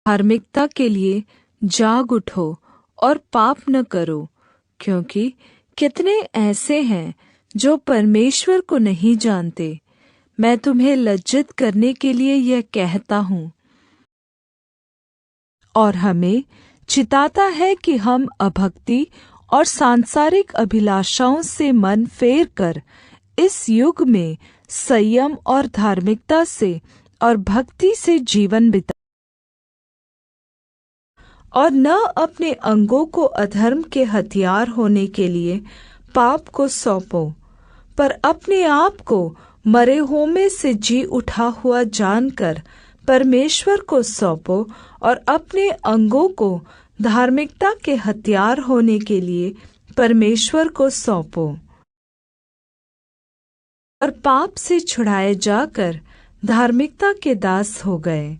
धार्मिकता के लिए जाग उठो और पाप न करो, क्योंकि कितने ऐसे हैं जो परमेश्वर को नहीं जानते। मैं तुम्हें लज्जित करने के लिए यह कहता हूँ। और हमें चिताता है कि हम अभक्ति और सांसारिक अभिलाषाओं से मन फेर कर इस युग में संयम और धार्मिकता से और भक्ति से जीवन बिता, और न अपने अंगों को अधर्म के हथियार होने के लिए पाप को सौंपो, पर अपने आप को मरे हुओं में से जी उठा हुआ जानकर परमेश्वर को सौंपो, और अपने अंगों को धार्मिकता के हथियार होने के लिए परमेश्वर को सौंपो, और पाप से छुड़ाए जाकर धार्मिकता के दास हो गए।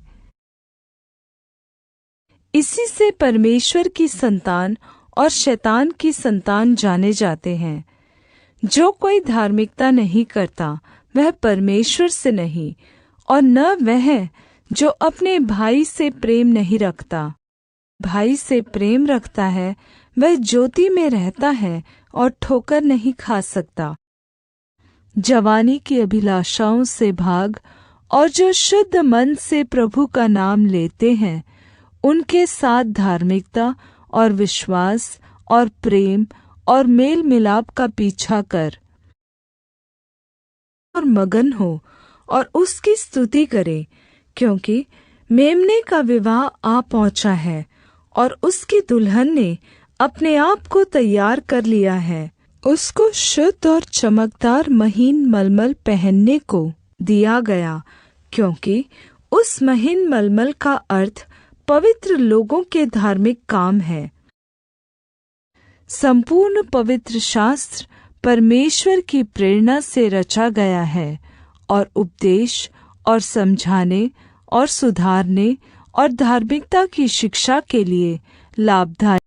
इसी से परमेश्वर की संतान और शैतान की संतान जाने जाते हैं। जो कोई धार्मिकता नहीं करता वह परमेश्वर से नहीं, और न वह जो अपने भाई से प्रेम नहीं रखता। भाई से प्रेम रखता है वह ज्योति में रहता है और ठोकर नहीं खा सकता। जवानी की अभिलाषाओं से भाग, और जो शुद्ध मन से प्रभु का नाम लेते हैं उनके साथ धार्मिकता और विश्वास और प्रेम और मेल मिलाप का पीछा कर, और मगन हो और उसकी स्तुति करे, क्योंकि मेमने का विवाह आ पहुँचा है और उसकी दुल्हन ने अपने आप को तैयार कर लिया है। उसको शुद्ध और चमकदार महीन मलमल पहनने को दिया गया, क्योंकि उस महीन मलमल का अर्थ पवित्र लोगों के धार्मिक काम है। संपूर्ण पवित्र शास्त्र परमेश्वर की प्रेरणा से रचा गया है, और उपदेश और समझाने और सुधारने और धार्मिकता की शिक्षा के लिए लाभदायक।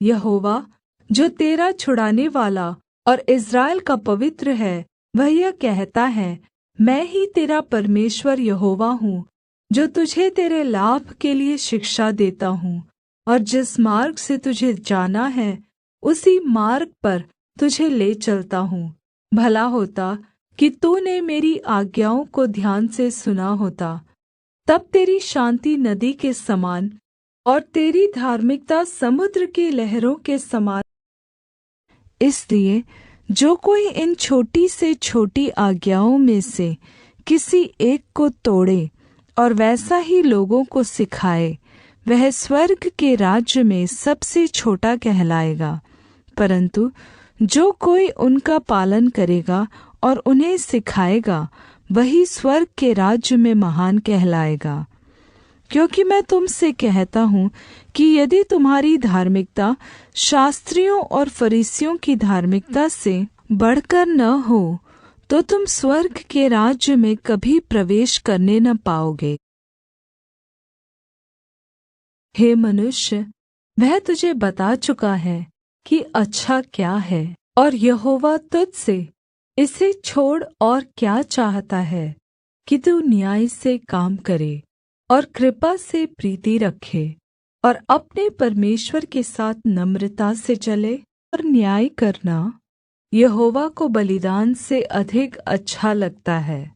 यहोवा जो तेरा छुड़ाने वाला और इज़राइल का पवित्र है, वह यह कहता है, मैं ही तेरा परमेश्वर यहोवा हूँ, जो तुझे तेरे लाभ के लिए शिक्षा देता हूँ, और जिस मार्ग से तुझे जाना है उसी मार्ग पर तुझे ले चलता हूँ। भला होता कि तूने मेरी आज्ञाओं को ध्यान से सुना होता, तब तेरी शान्ति नदी के समान और तेरी धार्मिकता समुद्र की लहरों के समान। इसलिए जो कोई इन छोटी से छोटी आज्ञाओं में से किसी एक को तोड़े और वैसा ही लोगों को सिखाए, वह स्वर्ग के राज्य में सबसे छोटा कहलाएगा। परंतु जो कोई उनका पालन करेगा और उन्हें सिखाएगा, वही स्वर्ग के राज्य में महान कहलाएगा। क्योंकि मैं तुमसे कहता हूँ कि यदि तुम्हारी धार्मिकता शास्त्रियों और फरीसियों की धार्मिकता से बढ़कर न हो, तो तुम स्वर्ग के राज्य में कभी प्रवेश करने न पाओगे। हे मनुष्य, वह तुझे बता चुका है कि अच्छा क्या है, और यहोवा तुझसे इसे छोड़ और क्या चाहता है कि तू न्याय से काम करे और कृपा से प्रीति रखे और अपने परमेश्वर के साथ नम्रता से चले। और न्याय करना यहोवा को बलिदान से अधिक अच्छा लगता है।